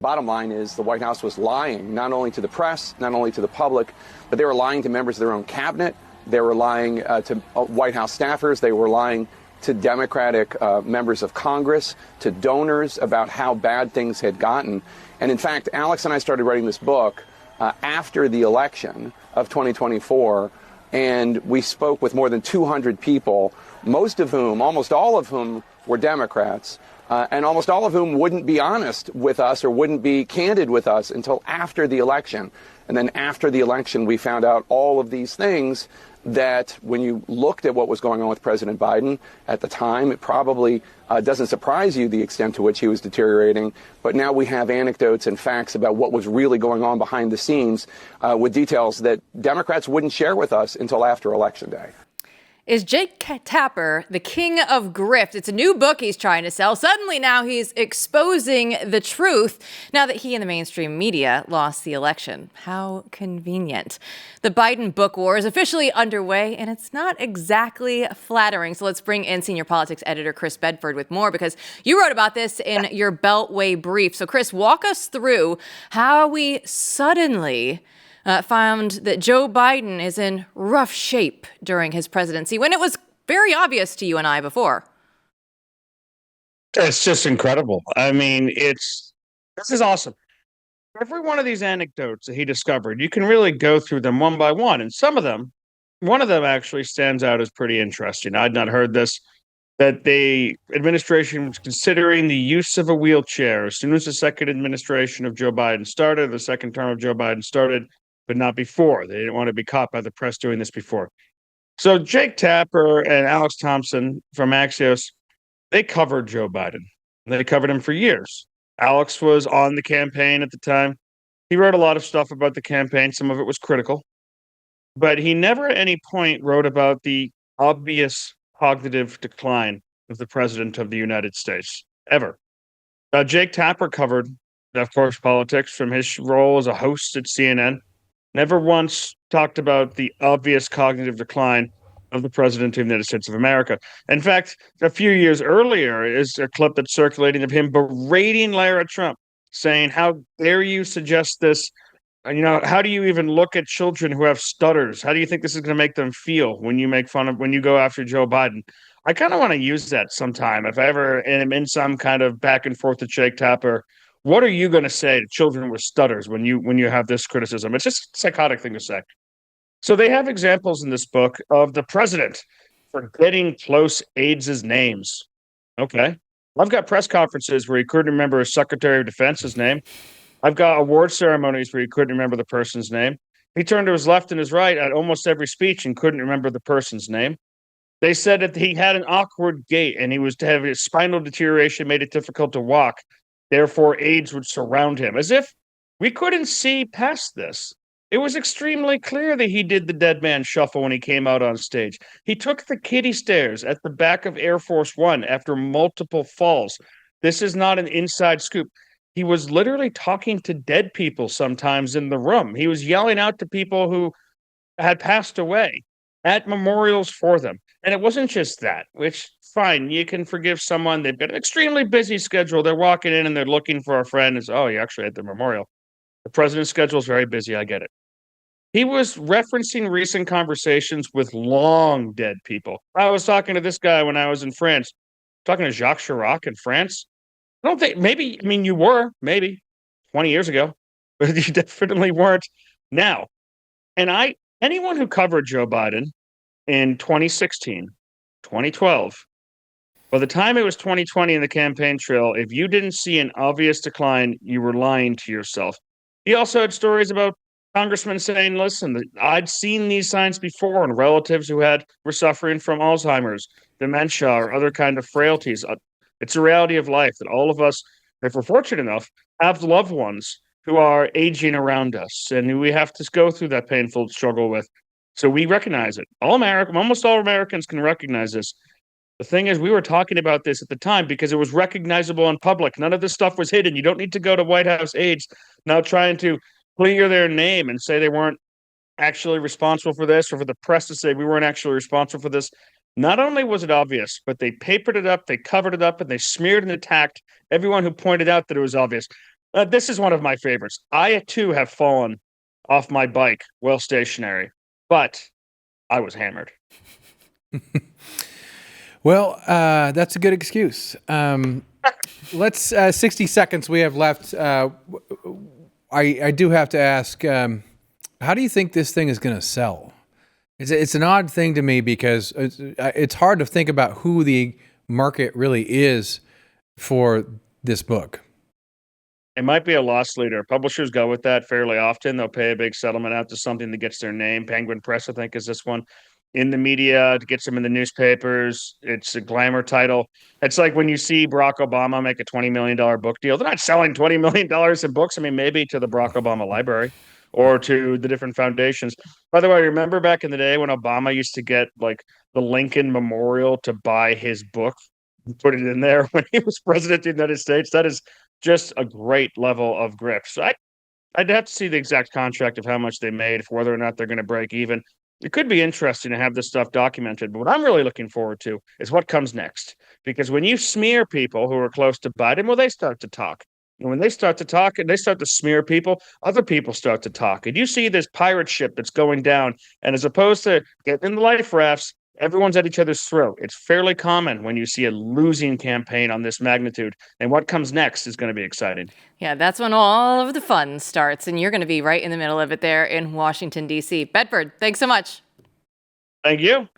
Bottom line is the White House was lying, not only to the press, not only to the public, but they were lying to members of their own cabinet. They were lying to White House staffers. They were lying to Democratic members of Congress, to donors about how bad things had gotten. And in fact, Alex and I started writing this book after the election of 2024, and we spoke with more than 200 people, most of whom, almost all of whom, were Democrats. And almost all of whom wouldn't be honest with us or wouldn't be candid with us until after the election. And then after the election, we found out all of these things that when you looked at what was going on with President Biden at the time, it probably doesn't surprise you the extent to which he was deteriorating. But now we have anecdotes and facts about what was really going on behind the scenes with details that Democrats wouldn't share with us until after Election Day. Is Jake Tapper the king of grift? It's a new book he's trying to sell. Suddenly now he's exposing the truth now that he and the mainstream media lost the election. How convenient. The Biden book war is officially underway, and it's not exactly flattering. So let's bring in senior politics editor Chris Bedford with more, because you wrote about this in your Beltway brief. So Chris, walk us through how we suddenly found that Joe Biden is in rough shape during his presidency when it was very obvious to you and I before. It's just incredible. I mean, this is awesome. Every one of these anecdotes that he discovered, you can really go through them one by one. And one of them actually stands out as pretty interesting. I'd not heard this, that the administration was considering the use of a wheelchair as soon as the second administration of Joe Biden started, the second term of Joe Biden started, but not before. They didn't want to be caught by the press doing this before. So Jake Tapper and Alex Thompson from Axios, they covered Joe Biden. They covered him for years. Alex was on the campaign at the time. He wrote a lot of stuff about the campaign. Some of it was critical. But he never at any point wrote about the obvious cognitive decline of the president of the United States, ever. Jake Tapper covered, of course, politics from his role as a host at CNN. Never once talked about the obvious cognitive decline of the president of the United States of America. In fact, a few years earlier is a clip that's circulating of him berating Lara Trump, saying, "How dare you suggest this? How do you even look at children who have stutters? How do you think this is going to make them feel when you go after Joe Biden?" I kind of want to use that sometime. If I ever am in some kind of back and forth with Jake Tapper, what are you going to say to children with stutters when you have this criticism? It's just a psychotic thing to say. So they have examples in this book of the president forgetting close aides' names. Okay. I've got press conferences where he couldn't remember his Secretary of Defense's name. I've got award ceremonies where he couldn't remember the person's name. He turned to his left and his right at almost every speech and couldn't remember the person's name. They said that he had an awkward gait and he was to have his spinal deterioration, made it difficult to walk. Therefore, aides would surround him, as if we couldn't see past this. It was extremely clear that he did the dead man shuffle when he came out on stage. He took the kiddie stairs at the back of Air Force One after multiple falls. This is not an inside scoop. He was literally talking to dead people sometimes in the room. He was yelling out to people who had passed away at memorials for them. And it wasn't just that, which, fine, you can forgive someone. They've got an extremely busy schedule. They're walking in and they're looking for a friend. It's, oh, you actually at the memorial. The president's schedule is very busy. I get it. He was referencing recent conversations with long dead people. I was talking to this guy when I was in France, talking to Jacques Chirac in France. I don't think, you were, maybe 20 years ago, but you definitely weren't now. And anyone who covered Joe Biden in 2016, 2012, by the time it was 2020 in the campaign trail, if you didn't see an obvious decline, you were lying to yourself. He also had stories about congressmen saying, listen, I'd seen these signs before in relatives who were suffering from Alzheimer's, dementia, or other kind of frailties. It's a reality of life that all of us, if we're fortunate enough, have loved ones who are aging around us and who we have to go through that painful struggle with. So we recognize it. Almost all Americans can recognize this. The thing is, we were talking about this at the time because it was recognizable in public. None of this stuff was hidden. You don't need to go to White House aides now trying to clear their name and say they weren't actually responsible for this, or for the press to say we weren't actually responsible for this. Not only was it obvious, but they papered it up, they covered it up, and they smeared and attacked everyone who pointed out that it was obvious. This is one of my favorites. I, too, have fallen off my bike while stationary, but I was hammered. Well, that's a good excuse. Let's 60 seconds we have left. I do have to ask, how do you think this thing is going to sell? It's an odd thing to me because it's hard to think about who the market really is for this book. It might be a loss leader. Publishers go with that fairly often. They'll pay a big settlement out to something that gets their name. Penguin Press, I think, is this one. In the media, to get them in the newspapers. It's a glamour title. It's like when you see Barack Obama make a $20 million book deal. They're not selling $20 million in books. I mean, maybe to the Barack Obama Library or to the different foundations. By the way, remember back in the day when Obama used to get like the Lincoln Memorial to buy his book, put it in there when he was president of the United States? That is just a great level of grip. So I'd have to see the exact contract of how much they made, for whether or not they're going to break even. It could be interesting to have this stuff documented, but what I'm really looking forward to is what comes next. Because when you smear people who are close to Biden, well, they start to talk. And when they start to talk and they start to smear people, other people start to talk. And you see this pirate ship that's going down. And as opposed to getting in the life rafts, everyone's at each other's throat. It's fairly common when you see a losing campaign on this magnitude. And what comes next is going to be exciting. Yeah, that's when all of the fun starts, and you're going to be right in the middle of it there in Washington, D.C. Bedford, thanks so much. Thank you.